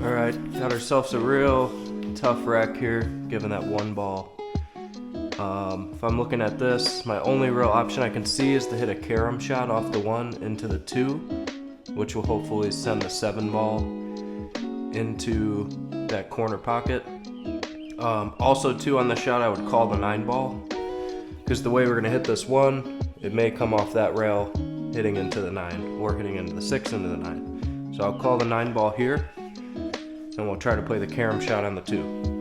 Alright, got ourselves a real tough rack here, given that one ball. If I'm looking at this, my only real option I can see is to hit a carom shot off the 1 into the 2, which will hopefully send the 7 ball into that corner pocket. Also too, on the shot I would call the 9 ball, because the way we're going to hit this 1, it may come off that rail hitting into the 9, or hitting into the 6 into the 9. So I'll call the 9 ball here, and we'll try to play the carom shot on the 2.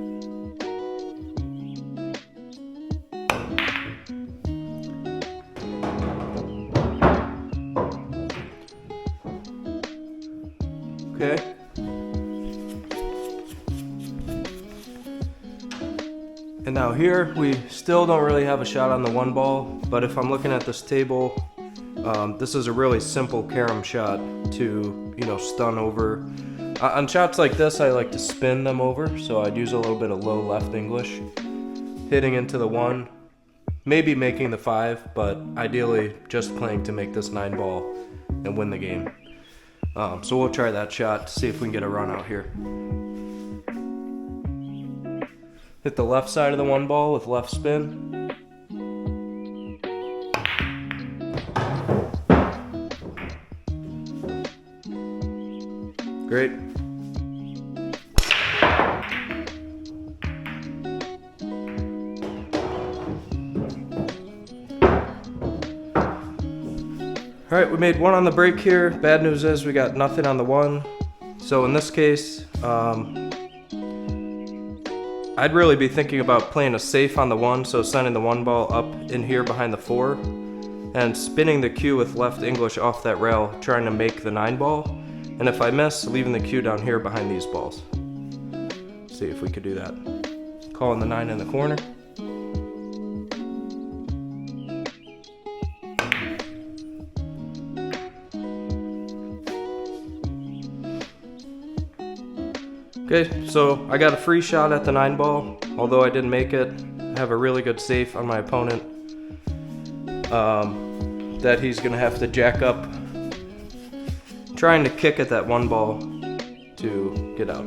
Okay. And now here, we still don't really have a shot on the 1 ball, but if I'm looking at this table, this is a really simple carom shot to, stun over. On shots like this, I like to spin them over, so I'd use a little bit of low left English, hitting into the 1, maybe making the 5, but ideally just playing to make this 9 ball and win the game. So we'll try that shot to see if we can get a run out here. Hit the left side of the 1 ball with left spin. Great. All right, we made 1 on the break here. Bad news is we got nothing on the 1. So in this case, I'd really be thinking about playing a safe on the 1, so sending the 1 ball up in here behind the 4, and spinning the cue with left English off that rail, trying to make the 9 ball. And if I miss, leaving the cue down here behind these balls. See if we could do that. Calling the 9 in the corner. Okay, so I got a free shot at the 9 ball, although I didn't make it. I have a really good safe on my opponent that he's gonna have to jack up, trying to kick at that 1 ball to get out.